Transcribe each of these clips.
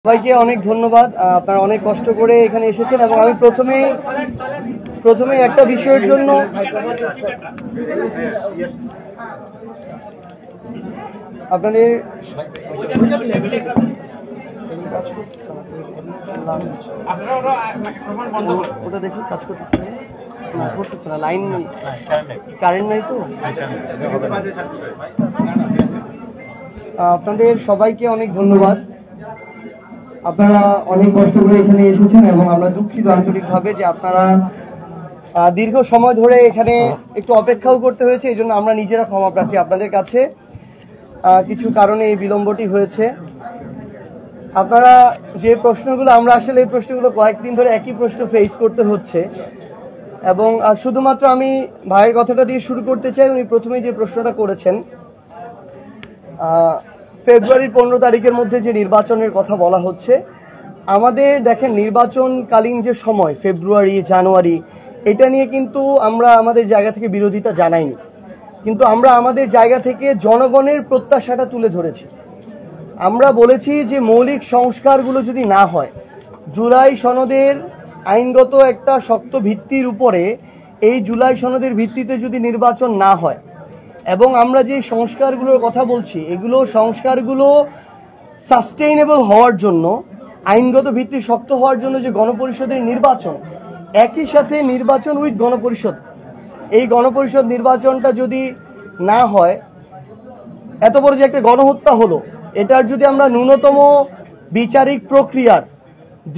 সবাইকে অনেক ধন্যবাদ। আপনারা অনেক কষ্ট করে এখানে এসেছেন এবং আমি প্রথমে একটা বিষয়ের জন্য আপনাদের ওটা দেখি কাজ করতেছে না, করতেছে না, লাইন নেই, কারেন্ট নাই তো। আপনাদের সবাইকে অনেক ধন্যবাদ। আপনারা অনেক কষ্ট করে এখানে এসেছেন এবং আমরা দুঃখিত আন্তরিকভাবে যে আপনারা দীর্ঘ সময় ধরে এখানে একটু অপেক্ষাও করতে হয়েছে, এই জন্য আমরা নিজেরা ক্ষমা প্রার্থী আপনাদের কাছে। কিছু কারণে এই বিলম্বটি হয়েছে। আপনারা যে প্রশ্নগুলো, আমরা আসলে এই প্রশ্নগুলো কয়েকদিন ধরে একই প্রশ্ন ফেস করতে হচ্ছে এবং শুধুমাত্র আমি ভাইয়ের কথাটা দিয়ে শুরু করতে চাই। উনি প্রথমে যে প্রশ্নটা করেছেন, ফেব্রুয়ারির 15 তারিখের মধ্যে যে নির্বাচনের কথা বলা হচ্ছে, আমাদের দেখেন নির্বাচনকালীন যে সময় ফেব্রুয়ারি জানুয়ারি, এটা নিয়ে কিন্তু আমরা আমাদের জায়গা থেকে বিরোধিতা জানাইনি, কিন্তু আমরা আমাদের জায়গা থেকে জনগণের প্রত্যাশাটা তুলে ধরেছি। আমরা বলেছি যে মৌলিক সংস্কারগুলো যদি না হয়, জুলাই সনদের আইনগত একটা শক্ত ভিত্তির উপরে এই জুলাই সনদের ভিত্তিতে যদি নির্বাচন না হয় এবং আমরা যে সংস্কারগুলোর কথা বলছি, এগুলো সংস্কারগুলো সাস্টেইনেবল হওয়ার জন্য, আইনগত ভিত্তি শক্ত হওয়ার জন্য যে গণপরিষদের নির্বাচন, একই সাথে নির্বাচন উইথ গণপরিষদ, এই গণপরিষদ নির্বাচনটা যদি না হয়, এত বড় যে একটা গণহত্যা হলো, এটার যদি আমরা ন্যূনতম বিচারিক প্রক্রিয়ার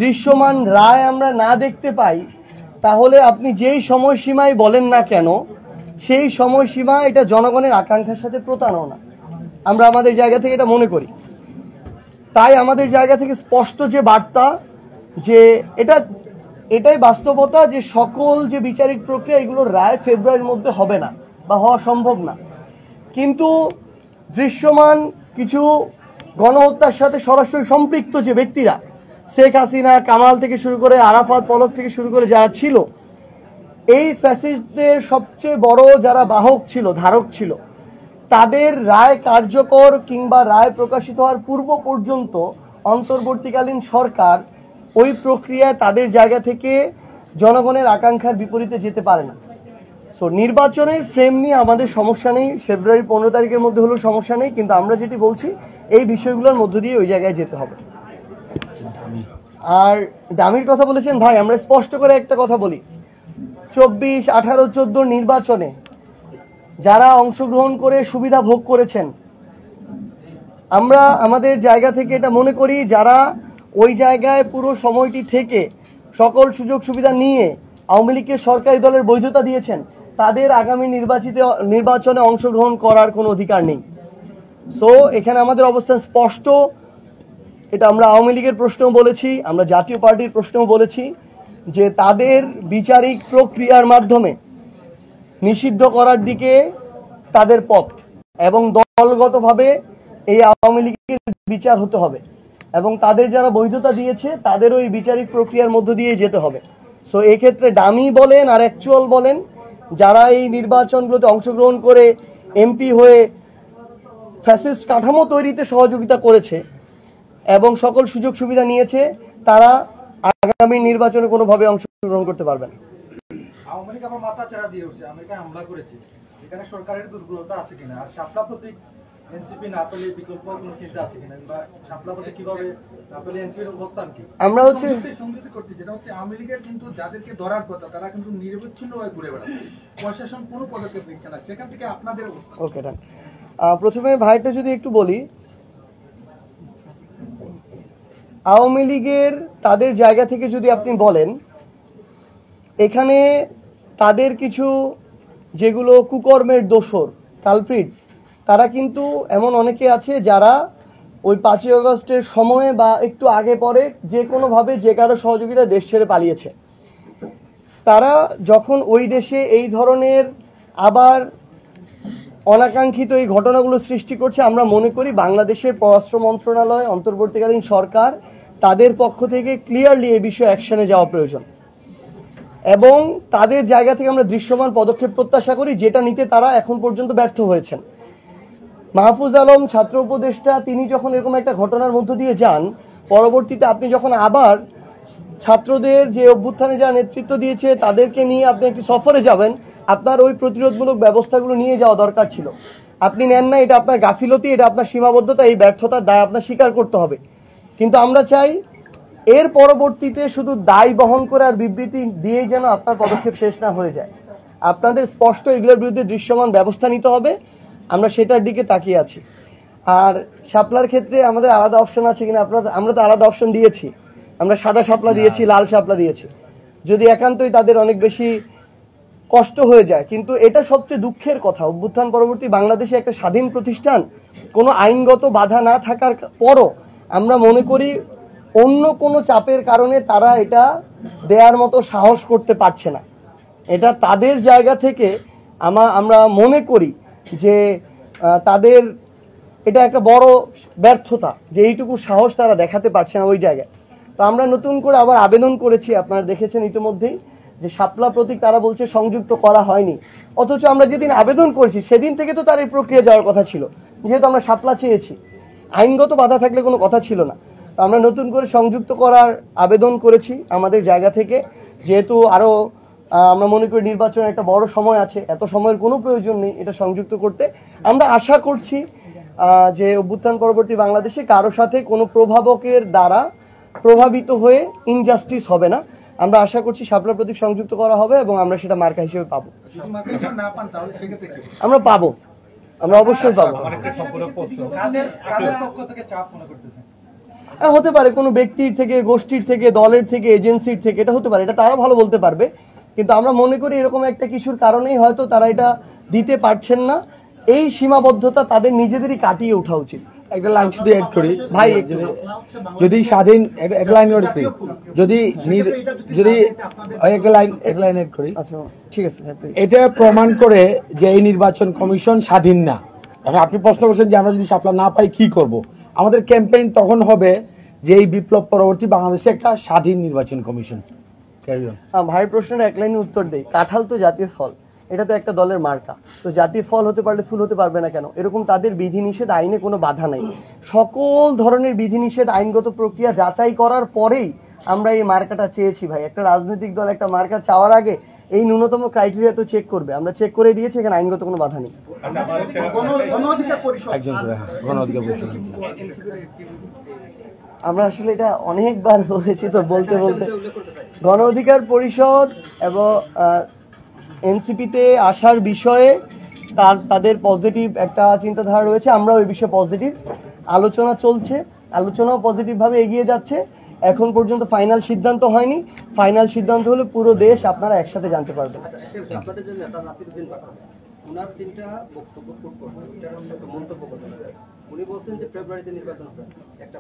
দৃশ্যমান রায় আমরা না দেখতে পাই, তাহলে আপনি যেই সময়সীমায় বলেন না কেন, সেই সময়সীমা এটা জনগণের আকাঙ্ক্ষার সাথে প্রতারণা, আমরা আমাদের জায়গা থেকে এটা মনে করি। তাই আমাদের জায়গা থেকে স্পষ্ট যে বার্তা, যে এটাই বাস্তবতা যে সকল যে বিচারিক প্রক্রিয়া, এগুলোর রায় ফেব্রুয়ারির মধ্যে হবে না বা হওয়া সম্ভব না। কিন্তু দৃশ্যমান কিছু গণহত্যার সাথে সরাসরি সম্পৃক্ত যে ব্যক্তিরা, শেখ হাসিনা, কামাল থেকে শুরু করে আরাফাত, পলক থেকে শুরু করে যারা ছিল, এই ফ্যাসিস্টদের সবচেয়ে বড় যারা বাহক ছিল, ধারক ছিল, তাদের রায় কার্যকর কিংবা রায় প্রকাশিত হওয়ার পূর্ব পর্যন্ত অন্তর্বর্তীকালীন সরকার ওই প্রক্রিয়ায় তাদের জায়গা থেকে জনগণের আকাঙ্ক্ষার বিপরীতে যেতে পারে না। সো নির্বাচনের ফ্রেম নিয়ে আমাদের সমস্যা নেই, ফেব্রুয়ারি 15 তারিখের মধ্যে হলেও সমস্যা নেই, কিন্তু আমরা যেটি বলছি এই বিষয়গুলোর মধ্য দিয়ে ওই জায়গায় যেতে হবে। আর দামির কথা বলেছেন ভাই, আমরা স্পষ্ট করে একটা কথা বলি, 24, 18, 14 নির্বাচনে যারা অংশগ্রহণ করে সুবিধা ভোগ করেছেন, আমরা আমাদের জায়গা থেকে এটা মনে করি, যারা ওই জায়গায় পুরো সময়টি থেকে সকল সুযোগ সুবিধা নিয়ে আওয়ামী লীগের সরকারি দলের বৈধতা দিয়েছেন, তাদের আগামী নির্বাচনে অংশগ্রহণ করার কোনো অধিকার নেই। সো এখানে আমাদের অবস্থান স্পষ্ট। এটা আমরা আওয়ামী লীগের প্রশ্নও বলেছি, আমরা জাতীয় পার্টির প্রশ্নও বলেছি যে তাদের বিচারিক প্রক্রিয়ার মাধ্যমে নিষিদ্ধ করার দিকে তাদের পথ, এবং দলগতভাবে এই আওয়ামী লীগের বিচার হতে হবে এবং তাদের যারা বৈধতা দিয়েছে তাদেরও এই বিচারিক প্রক্রিয়ার মধ্য দিয়ে যেতে হবে। সো এক্ষেত্রে ডামি বলেন আর অ্যাকচুয়াল বলেন, যারা এই নির্বাচনগুলোতে অংশগ্রহণ করে এমপি হয়ে ফ্যাসিস্ট কাঠামো তৈরিতে সহযোগিতা করেছে এবং সকল সুযোগ সুবিধা নিয়েছে, তারা আগামী নির্বাচনে কোনোভাবে অংশগ্রহণ করতে পারবে না। আওয়ামী লীগ আবার মাথা চাড়া দিয়ে উঠছে, আমেরিকায় হামলা করেছে, এখানে সরকারের দুর্বলতা আছে কিনা, আর শাপলা প্রতীক এনসিপি না পেলে বিকল্প কোনো চিন্তা আছে কিনা, বা শাপলা প্রতীক কিভাবে না পেলে এনসিপির অবস্থান কি? আমরা হচ্ছে সংযুক্তি করছি, যেটা হচ্ছে আওয়ামী লীগের কিন্তু যাদেরকে ধরার কথা তারা কিন্তু নিরবিচ্ছিন্নভাবে ঘুরে বেড়াচ্ছে, প্রশাসন কোনো পদক্ষেপ নিচ্ছে না, সেখান থেকে আপনাদের অবস্থা। ওকে, প্রথমে ভাইটা যদি একটু বলি, আওয়ামী লীগের তাদের জায়গা থেকে যদি আপনি বলেন, এখানে তাদের কিছু যেগুলো কুকর্মের দোসর, কালপ্রিট, তারা কিন্তু এমন অনেকে আছে যারা ওই 5ই আগস্টের সময়ে বা একটু আগে পরে যে কোনোভাবে যে কারো সহযোগিতা দেশ ছেড়ে পালিয়েছে। তারা যখন ওই দেশে এই ধরনের আবার অনাকাঙ্ক্ষিত এই ঘটনাগুলো সৃষ্টি করছে, আমরা মনে করি বাংলাদেশের পররাষ্ট্র মন্ত্রণালয়, অন্তর্বর্তীকালীন সরকার, তাদের পক্ষ থেকে ক্লিয়ারলি এই বিষয়ে অ্যাকশনে যাওয়া প্রয়োজন এবং তাদের জায়গা থেকে আমরা দৃশ্যমান পদক্ষেপ প্রত্যাশা করি, যেটা নিতে তারা এখন পর্যন্ত ব্যর্থ হয়েছেন। মাহফুজ আলম ছাত্র উপদেষ্টা, তিনি যখন এরকম একটা ঘটনার মধ্য দিয়ে যান, পরবর্তীতে আপনি যখন আবার ছাত্রদের যে অভ্যুত্থানে যারা নেতৃত্ব দিয়েছে তাদেরকে নিয়ে আপনি একটি সফরে যাবেন, আপনার ওই প্রতিরোধমূলক ব্যবস্থাগুলো নিয়ে যাওয়া দরকার ছিল। আপনি নেন না, এটা আপনার গাফিলতি, এটা আপনার সীমাবদ্ধতা, এই ব্যর্থতার দায় আপনার স্বীকার করতে হবে। কিন্তু আমরা চাই এর পরবর্তীতে শুধু দায় বহন করে আর বিবৃতি দিয়েই যেন আপনার পদক্ষেপ শেষ না হয়ে যায়। আপনাদের স্পষ্ট এগুলোর বিরুদ্ধে দৃশ্যমান ব্যবস্থা নিতে হবে, আমরা সেটার দিকে তাকিয়ে আছি। আর শাপলার ক্ষেত্রে আমাদের আলাদা অপশন আছে কিনা, আমরা তো আলাদা অপশন দিয়েছি, আমরা সাদা শাপলা দিয়েছি, লাল শাপলা দিয়েছি, যদি একান্তই তাদের অনেক বেশি কষ্ট হয়ে যায়। কিন্তু এটা সবচেয়ে দুঃখের কথা, অভ্যুত্থান পরবর্তী বাংলাদেশে একটা স্বাধীন প্রতিষ্ঠান, কোনো আইনগত বাধা না থাকার পরও আমরা মনে করি অন্য কোনো চাপের কারণে তারা এটা দেওয়ার মতো সাহস করতে পারছে না। এটা তাদের জায়গা থেকে আমরা মনে করি যে তাদের এটা একটা বড় ব্যর্থতা যে এইটুকু সাহস তারা দেখাতে পারছে না ওই জায়গায়। তো আমরা নতুন করে আবার আবেদন করেছি, আপনারা দেখেছেন ইতিমধ্যেই যে শাপলা প্রতীক তারা বলছে সংযুক্ত করা হয়নি, অথচ আমরা যেদিন আবেদন করেছি সেদিন থেকে তো তার এই প্রক্রিয়া যাওয়ার কথা ছিল, যেহেতু আমরা শাপলা চেয়েছি, আইনগত বাধা থাকলে কোনো কথা ছিল না। তো আমরা নতুন করে সংযুক্ত করার আবেদন করেছি আমাদের জায়গা থেকে, যেহেতু আরো আমরা মনে করি নির্বাচনের একটা বড় সময় আছে, এত সময়ের কোনো প্রয়োজন নেই এটা সংযুক্ত করতে। আমরা আশা করছি যে অভ্যুত্থান পরবর্তী বাংলাদেশে কারো সাথে কোনো প্রভাবকের দ্বারা প্রভাবিত হয়ে ইনজাস্টিস হবে না। আমরা আশা করছি শাপলা প্রতীক সংযুক্ত করা হবে এবং আমরা সেটা মার্কা হিসেবে পাবো। আমরা পাবো, আমরা অবশ্যই পাবো। হতে পারে কোনো ব্যক্তির থেকে, গোষ্ঠীর থেকে, দলের থেকে, এজেন্সির থেকে, এটা হতে পারে, এটা তারা ভালো বলতে পারবে। কিন্তু আমরা মনে করি এরকম একটা কিছুর কারণেই হয়তো তারা এটা দিতে পারছেন না। এই সীমাবদ্ধতা তাদের নিজেদেরই কাটিয়ে ওঠা উচিত। একটা লাইন শুধু এড করি ভাই, যদি স্বাধীন একটা লাইন এড করি, যদি একটা লাইন এড করি, আচ্ছা ঠিক আছে, এটা প্রমাণ করে যে এই নির্বাচন কমিশন স্বাধীন না। এখন আপনি প্রশ্ন করছেন যে আমরা যদি শাপলা না পাই কি করব, আমাদের ক্যাম্পেইন তখন হবে যে এই বিপ্লব পরবর্তী বাংলাদেশে একটা স্বাধীন নির্বাচন কমিশন। ভাইয়ের প্রশ্নের এক লাইনে উত্তর দেই, কাঁঠাল তো জাতীয় ফল, এটা তো একটা দলের মার্কা, তো জাতীয় ফল হতে পারলে ফুল হতে পারবে না কেন? এরকম তাদের বিধিনিষেধ, আইনে কোনো বাধা নাই। সকল ধরনের বিধিনিষেধ আইনগত প্রক্রিয়া যাচাই করার পরেই আমরা এই মার্কাটা চেয়েছি। ভাই, একটা রাজনৈতিক দল একটা মার্কা চাওয়ার আগে এই ন্যূনতম ক্রাইটেরিয়া তো চেক করবে, আমরা চেক করে দিয়েছি, এখানে আইনগত কোনো বাধা নেই। আমরা আসলে এটা অনেকবার বলেছি, তো বলতে বলতে গণ অধিকার পরিষদ এবং এনসিপিতে আসার বিষয়ে তাদের পজিটিভ একটা চিন্তাধারা রয়েছে, আমরা ওই বিষয়ে পজিটিভ। আলোচনা চলছে, আলোচনাও পজিটিভ ভাবে এগিয়ে যাচ্ছে। এখন পর্যন্ত ফাইনাল সিদ্ধান্ত হয়নি, ফাইনাল সিদ্ধান্ত হলে পুরো দেশ আপনারা একসাথে জানতে পারবেন। আপনাদের জন্য একটা নাসিরউদ্দিন পাঠান, ওনার তিনটা বক্তব্য খুব মন্তব্য করতে হবে। উনি বলছেন যে ফেব্রুয়ারিতে নির্বাচন হবে, একটা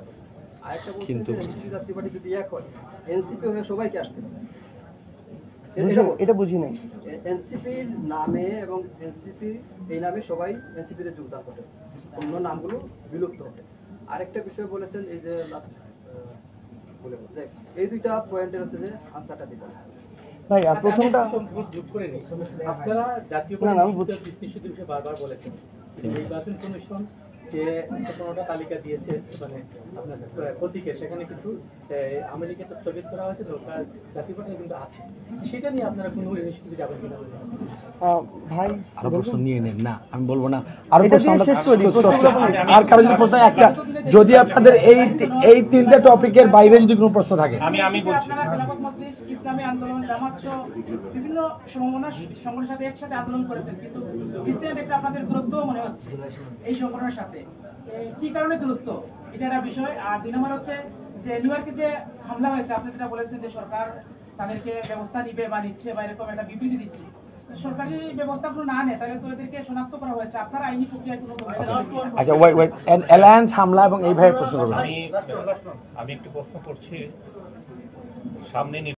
আরেকটা বলছেন যে এনসিপি জাতীয় পার্টি যদি এক হয় এনসিপি হয়ে সবাইকে আসতে হবে। এটা বুঝি নাই। এনসিপির নামে এবং এনসিপি এই নামে সবাই এনসিপিতে যোগদান করবে, অন্য নামগুলো বিলুপ্ত হবে। আরেকটা বিষয় বলেছেন এই যে এই দুইটা পয়েন্টের হচ্ছে যে আনসারটা দিতে হবে। ভাই আর প্রথমটা আপনারা জাতীয় বিষয়ে বারবার বলেছেন নির্বাচন কমিশন যে 15টা তালিকা দিয়েছে, মানে আপনার প্রতীকে, সেখানে কিন্তু আমেরিকাতে স্থগিত করা হয়েছে, জাতীয় পার্টি কিন্তু আছে, সেটা নিয়ে আপনারা কোনো ইনিশিয়েটিভে যাবেন কিনা? ভাই আরো প্রশ্ন নিয়ে নেন না, আমি বলবো না, আরো প্রশ্ন আর কারো যদি প্রশ্ন একটা, যদি আপনাদের এই তিনটা টপিকের বাইরে যদি কোনো প্রশ্ন থাকে, আমি বলছি ইসলামী আন্দোলন, জামাত সহ বিভিন্ন সমমনা সংগঠনের সাথে একসাথে আন্দোলন করেছেন, কিন্তু রিসেন্ট একটা আপনাদের দূরত্ব মনে হচ্ছে এই সংগঠনের সাথে, কি কারণে দূরত্ব, এটা একটা বিষয়। আর 2 নম্বর হচ্ছে যে নিউ ইয়র্কে যে হামলা হয়েছে, আপনি যেটা বলেছেন যে সরকার তাদেরকে ব্যবস্থা নিবে বা নিচ্ছে বা এরকম একটা বিবৃতি দিচ্ছে, সরকারি ব্যবস্থাগুলো না নেয় তাহলে তো এদেরকে শনাক্ত করা হয়েছে, আপনার আইনি প্রক্রিয়া কোনো? আচ্ছা ওয়েট, অ্যালায়েন্স হামলা এবং এই ভাবে প্রশ্ন করবেন। আমি একটু প্রশ্ন করছি, সামনে